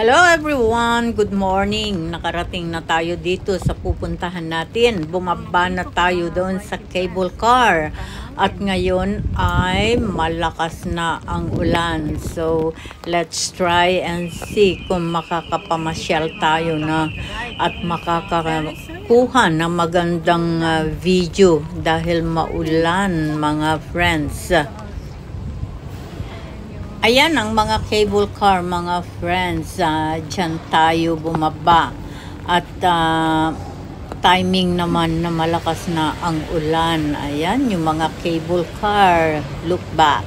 Hello everyone! Good morning! Nakarating na tayo dito sa pupuntahan natin. Bumaba na tayo doon sa cable car. At ngayon ay malakas na ang ulan. So, let's try and see kung makakapamasyal tayo na at makakakuha ng magandang video dahil maulan mga friends. Ayan ang mga cable car, mga friends. Diyan tayo bumaba. At timing naman na malakas na ang ulan. Ayan yung mga cable car. Look back.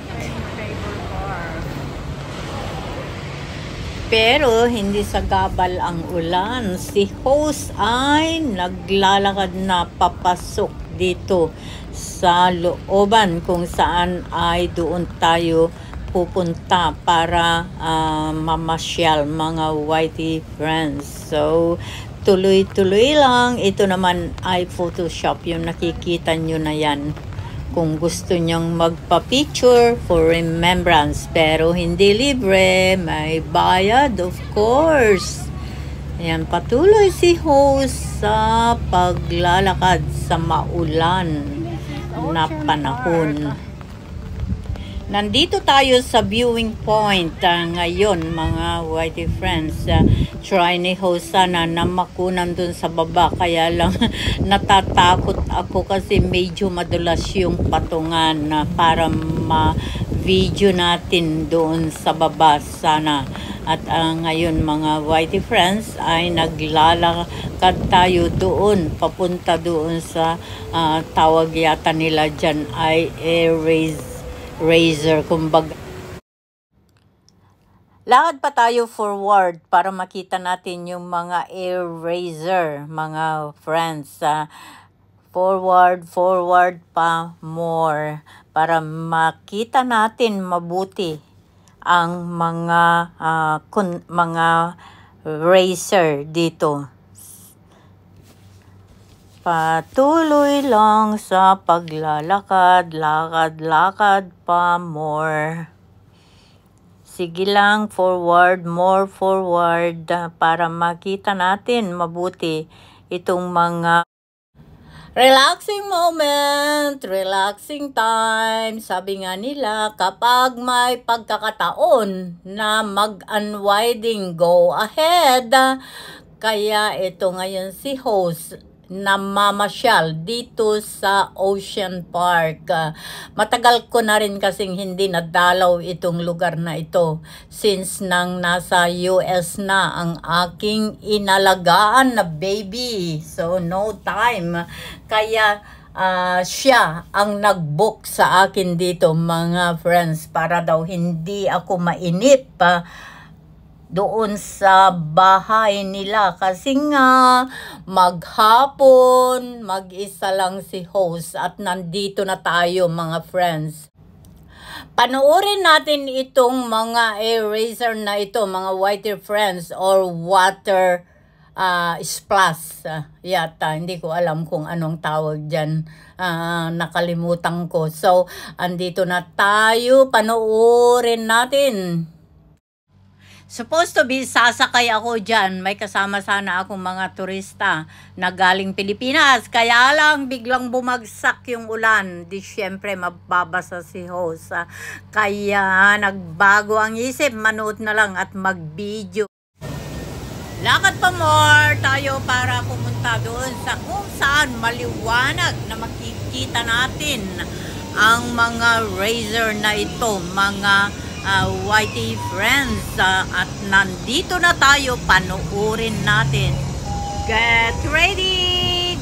Pero hindi sagabal ang ulan. Si host ay naglalakad na papasok dito sa looban kung saan ay doon tayo pupunta para mamasyal mga whitey friends. So, tuloy-tuloy lang. Ito naman ay Photoshop. Yung nakikita nyo na yan. Kung gusto nyong magpa-picture for remembrance. Pero hindi libre. May bayad, of course. Ayan, patuloy si host sa paglalakad sa maulan na panahon. Nandito tayo sa viewing point ngayon mga whitey friends. Try ni host sana na makunan dun sa baba. Kaya lang natatakot ako kasi medyo madulas yung patungan para ma-video natin doon sa baba sana. At ngayon mga whitey friends ay naglalakad tayo doon. Papunta doon sa tawag yata nila dyan ay Razor, kumbaga. Lakad pa tayo forward para makita natin yung mga eraser, mga friends. Forward pa more para makita natin mabuti ang mga razor dito. Patuloy lang sa paglalakad, lakad pa more. Sige lang, forward, more forward para makita natin mabuti itong mga relaxing moment, relaxing time. Sabi nga nila, kapag may pagkakataon na mag-unwinding, go ahead. Kaya ito ngayon si host na mamasyal dito sa Ocean Park. Matagal ko na rin kasing hindi nadalaw itong lugar na ito since nang nasa US na ang aking inalagaan na baby. So no time. Kaya siya ang nag-book sa akin dito mga friends para daw hindi ako mainip doon sa bahay nila kasi nga maghapon mag-isa lang si host at nandito na tayo mga friends. Panoorin natin itong mga eraser na ito mga whitey friends or water splash yata, hindi ko alam kung anong tawag dyan, nakalimutan ko. So andito na tayo, panoorin natin. Supposed to be sasakay ako dyan. May kasama sana akong mga turista na galing Pilipinas. Kaya lang biglang bumagsak yung ulan. Di syempre mababasa si host. Kaya nagbago ang isip. Manood na lang at mag-video. Lakad pa more tayo para pumunta doon sa kung saan maliwanag na makikita natin ang mga razor na ito. Mga whitey friends, at nandito na tayo, panoorin natin. Get ready,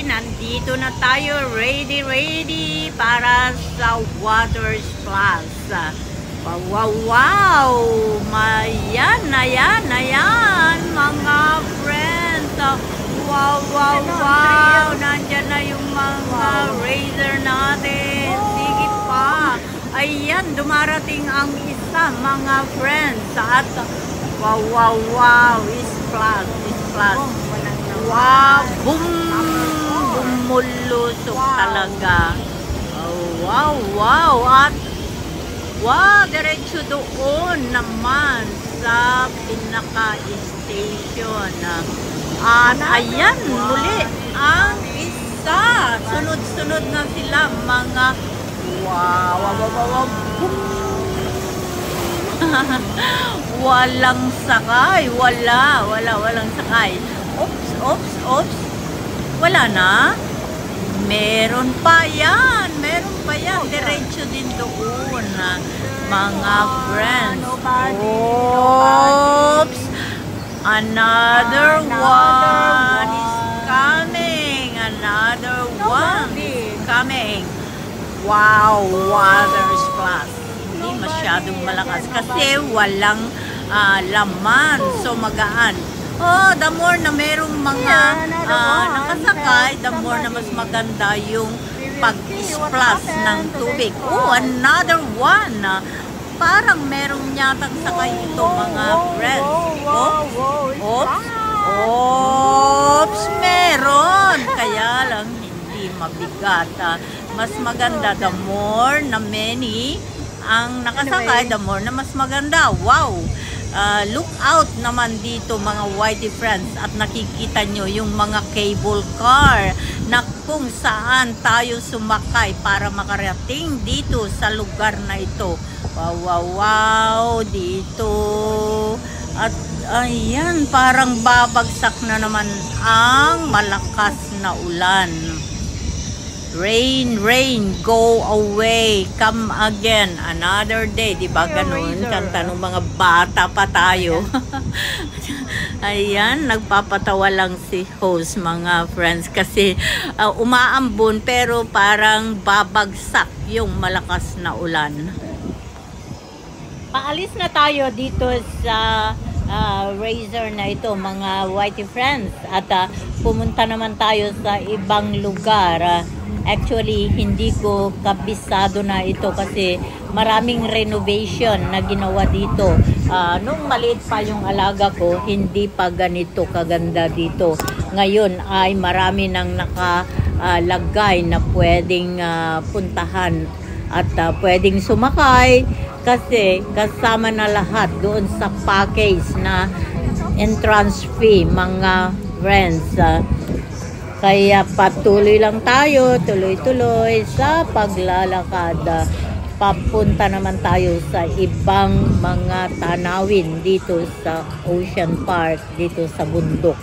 nandito na tayo, ready para sa water splash. Wow, ayan mga friends. Wow, nandyan na yung mga razor natin. Sige pa. Ayan, dumarating ang isa mga friends at wow, splash. Wow, bumulusok talaga. Wow, at wow, diretso doon naman sa pinaka-station. At ayan, muli ang isa. Sunod-sunod na sila mga wow, wow, wow, wow, walang sakay. Walang sakay. Oops. Wala na. Meron pa yan. Diretso din doon. Mga friends. Oops. Another one is coming. Wow, water splash. Hindi masyadong malakas kasi walang laman. So magaan. Oh, the more na merong mga nakasakay, the more na mas maganda yung pag-splash ng tubig. Oh, another one. Parang merong yatang sakay ito, mga friends. Oops, meron. Kaya lang hindi mabigat. Mas maganda, the more na many ang nakasakay, the more na mas maganda. Wow! Look out naman dito mga whitey friends at nakikita nyo yung mga cable car na kung saan tayo sumakay para makarating dito sa lugar na ito. Wow, dito. At ayan, parang babagsak na naman ang malakas na ulan. Rain, go away, come again, another day. Diba ganun? Kanta ng mga bata pa tayo. Ayan, nagpapatawa lang si host, mga friends, kasi umaambon pero parang babagsak yung malakas na ulan. Paalis na tayo dito sa Razor na ito, mga whitey friends, at pumunta naman tayo sa ibang lugar. Actually, hindi ko kabisado na ito kasi maraming renovation na ginawa dito. Nung maliit pa yung alaga ko, hindi pa ganito kaganda dito. Ngayon ay marami nang nakalagay na pwedeng puntahan at pwedeng sumakay kasi kasama na lahat doon sa package na entrance fee, mga friends. Kaya patuloy lang tayo, tuloy-tuloy sa paglalakad. Papunta naman tayo sa ibang mga tanawin dito sa Ocean Park, dito sa bundok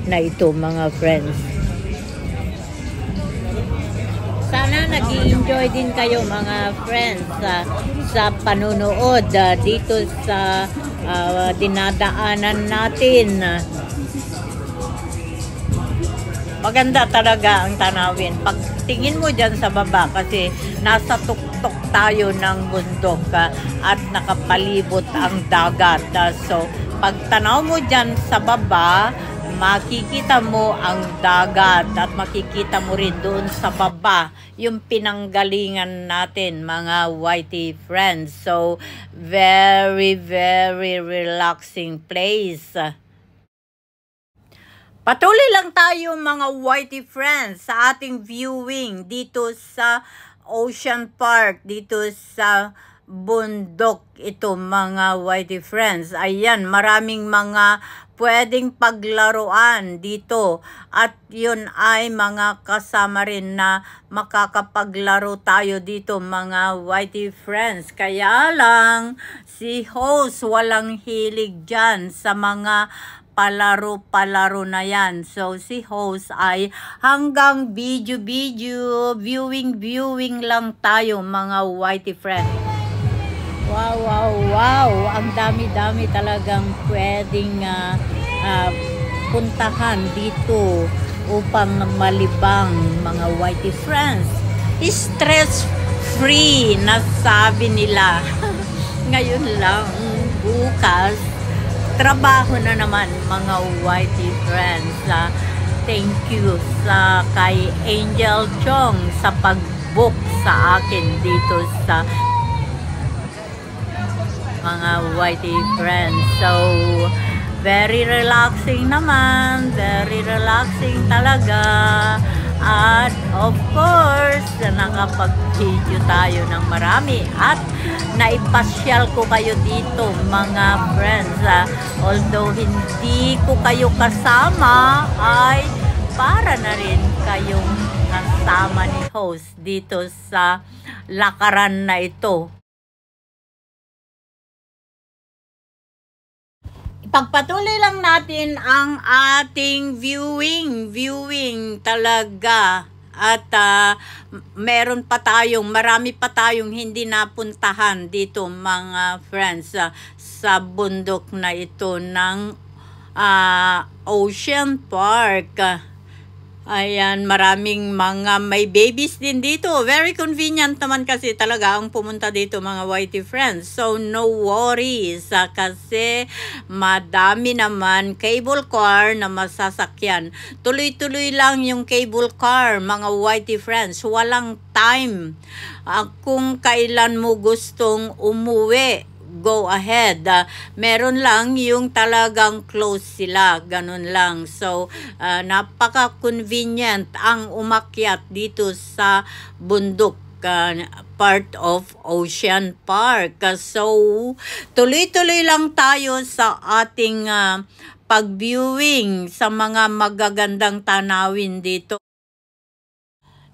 na ito, mga friends. Sana nag-i-enjoy din kayo, mga friends, sa panunood dito sa dinadaanan natin. Maganda talaga ang tanawin. Pag tingin mo dyan sa baba, kasi nasa tuktok tayo ng bundok at nakapalibot ang dagat. So, pag tanaw mo dyan sa baba, makikita mo ang dagat at makikita mo rin doon sa baba yung pinanggalingan natin, mga whitey friends. So, very relaxing place. Patuloy lang tayo, mga whitey friends, sa ating viewing dito sa Ocean Park, dito sa bundok ito, mga whitey friends. Ayan, maraming mga pwedeng paglaruan dito at yun ay mga kasama rin na makakapaglaro tayo dito, mga whitey friends. Kaya lang si host walang hilig dyan sa mga palaro na yan. So si host ay hanggang video, viewing lang tayo, mga whitey friends. Wow, ang dami talagang pwedeng puntahan dito upang malibang, mga whitey friends. Stress free na sabi nila. Ngayon lang, bukas trabaho na naman, mga whitey friends. Thank you sa kay Angel Chong sa pag-book sa akin dito sa mga whitey friends. So, very relaxing naman. Very relaxing talaga. At of course, nakapag-video tayo ng marami at naipasyal ko kayo dito mga friends. Although hindi ko kayo kasama, ay para na rin kayong kasama ni host dito sa lakaran na ito. Pagpatuloy lang natin ang ating viewing talaga. At marami pa tayong hindi napuntahan dito mga friends sa bundok na ito ng Ocean Park. Ayan, maraming mga may babies din dito. Very convenient naman kasi talaga ang pumunta dito mga whitey friends. So no worries kasi madami naman cable car na masasakyan. Tuloy-tuloy lang yung cable car mga whitey friends. Walang time. Kung kailan mo gustong umuwi, go ahead. Meron lang yung talagang close sila, ganun lang. So, napaka-convenient ang umakyat dito sa bundok, part of Ocean Park. So, tuloy-tuloy lang tayo sa ating pag-viewing sa mga magagandang tanawin dito.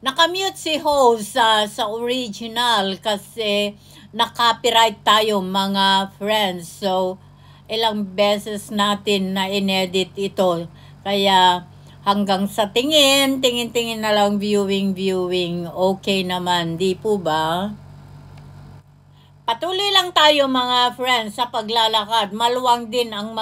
Nakamute si host sa original kasi na-copyright tayo mga friends. So, ilang beses natin na inedit ito. Kaya hanggang sa tingin na lang viewing. Okay naman, di po ba? Patuloy lang tayo mga friends sa paglalakad. Maluwang din ang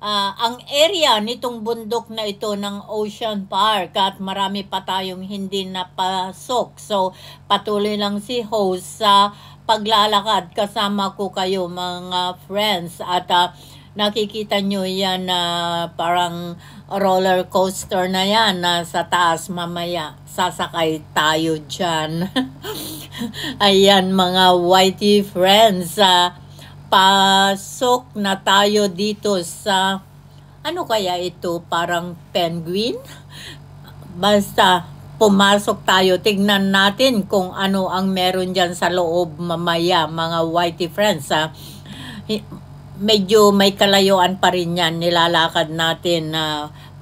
ang area nitong bundok na ito ng Ocean Park at marami pa tayong hindi napasok. So, patuloy lang si host sa paglalakad. Kasama ko kayo mga friends at nakikita nyo yan parang roller coaster na yan sa taas. Mamaya sasakay tayo dyan. Ayan mga whitey friends, pasok na tayo dito sa ano kaya ito, parang penguin? Basta pumasok tayo, tignan natin kung ano ang meron dyan sa loob mamaya mga whitey friends. Medyo may kalayuan pa rin yan, nilalakad natin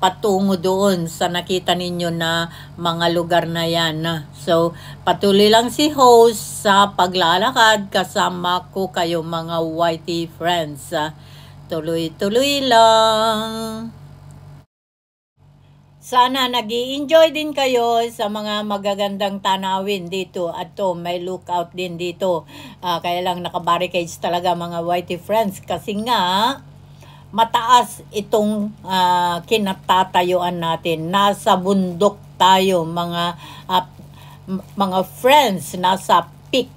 patungo doon sa nakita ninyo na mga lugar na yan. So, patuloy lang si host sa paglalakad. Kasama ko kayo mga whitey friends. Tuloy-tuloy lang. Sana nag-i-enjoy din kayo sa mga magagandang tanawin dito. At may lookout din dito. Kaya lang nakabarricades talaga mga whitey friends. Kasi nga, mataas itong kinatatayuan natin. Nasa bundok tayo mga friends. Nasa peak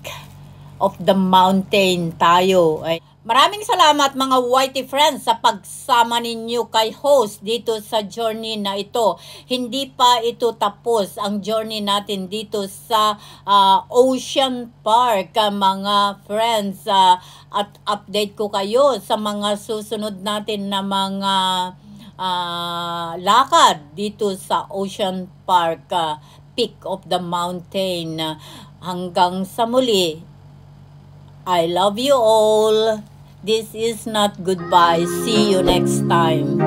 of the mountain tayo. Maraming salamat mga whitey friends sa pagsama ninyo kay host dito sa journey na ito. Hindi pa ito tapos ang journey natin dito sa Ocean Park mga friends. At update ko kayo sa mga susunod natin na mga lakad dito sa Ocean Park, peak of the mountain. Hanggang sa muli, I love you all. This is not goodbye. See you next time.